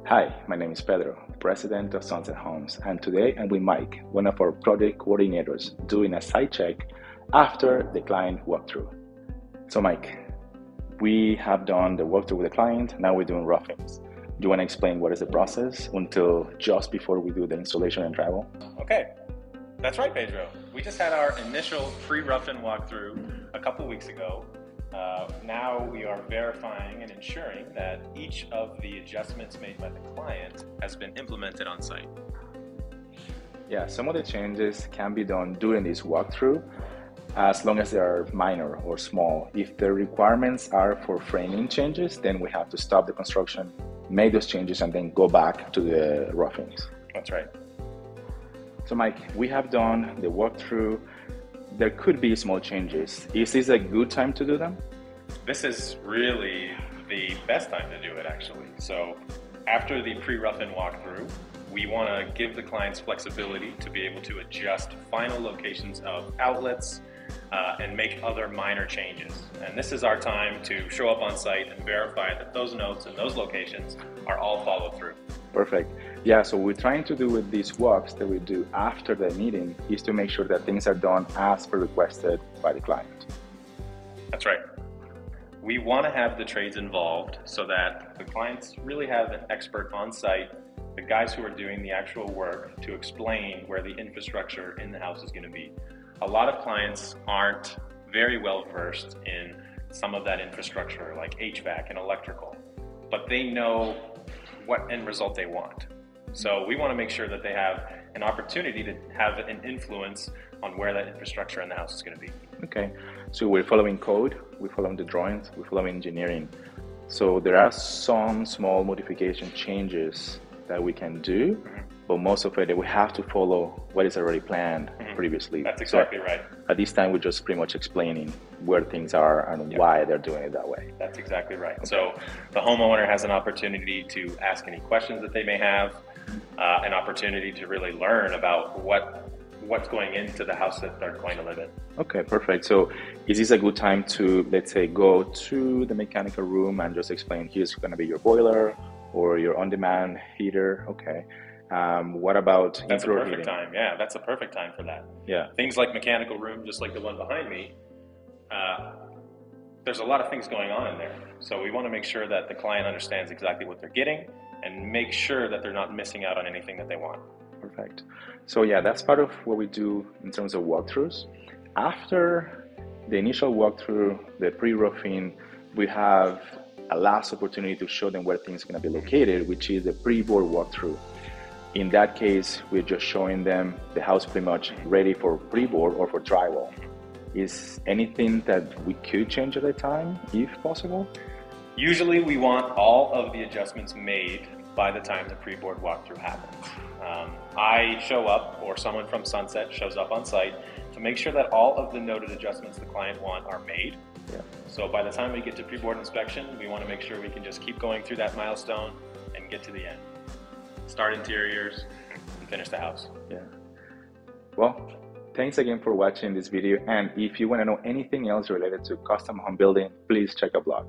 Hi, my name is Pedro, President of Sunset Homes, and today I'm with Mike, one of our project coordinators, doing a site check after the client walkthrough. So Mike, we have done the walkthrough with the client, now we're doing roughings. Do you want to explain what is the process until just before we do the installation and travel? Okay, that's right, Pedro. We just had our initial pre-rough-in walkthrough a couple weeks ago. Now we are verifying and ensuring that each of the adjustments made by the client has been implemented on site. Yeah, some of the changes can be done during this walkthrough as long as they are minor or small. If the requirements are for framing changes, then we have to stop the construction, make those changes, and then go back to the roughings. That's right. So Mike, we have done the walkthrough. There could be small changes. Is this a good time to do them? This is really the best time to do it, actually. So after the pre-rough-in walkthrough, we want to give the clients flexibility to be able to adjust final locations of outlets and make other minor changes. And this is our time to show up on site and verify that those notes and those locations are all followed through. Perfect. Yeah, so we're trying to do with these walks that we do after the meeting is to make sure that things are done as per requested by the client. That's right. We want to have the trades involved so that the clients really have an expert on site, the guys who are doing the actual work, to explain where the infrastructure in the house is going to be. A lot of clients aren't very well versed in some of that infrastructure like HVAC and electrical, but they know what end result they want. So we want to make sure that they have an opportunity to have an influence on where that infrastructure in the house is going to be. Okay, so we're following code, we're following the drawings, we're following engineering. So there are some small modification changes that we can do, but most of it we have to follow what is already planned previously. That's exactly right. At this time, we're just pretty much explaining where things are and why they're doing it that way. That's exactly right. Okay. So the homeowner has an opportunity to ask any questions that they may have, an opportunity to really learn about what's going into the house that they're going to live in. Okay, perfect. So is this a good time to, let's say, go to the mechanical room and just explain, here's going to be your boiler or your on-demand heater? Okay. What about That's a perfect heating? time. Yeah, that's a perfect time for that. Yeah. Things like mechanical room, just like the one behind me, there's a lot of things going on in there. So we want to make sure that the client understands exactly what they're getting and make sure that they're not missing out on anything that they want. Perfect. So yeah, that's part of what we do in terms of walkthroughs. After the initial walkthrough, the pre-roofing, we have a last opportunity to show them where things are going to be located, which is the pre-board walkthrough. In that case, we're just showing them the house pretty much ready for pre-board or for drywall. Is anything that we could change at a time, if possible? Usually we want all of the adjustments made by the time the pre-board walkthrough happens. I show up, or someone from Sunset shows up on site to make sure that all of the noted adjustments the client want are made. Yeah. So by the time we get to pre-board inspection, we want to make sure we can just keep going through that milestone and get to the end. Start interiors and finish the house. Yeah. Well, thanks again for watching this video. And if you want to know anything else related to custom home building, please check our blog.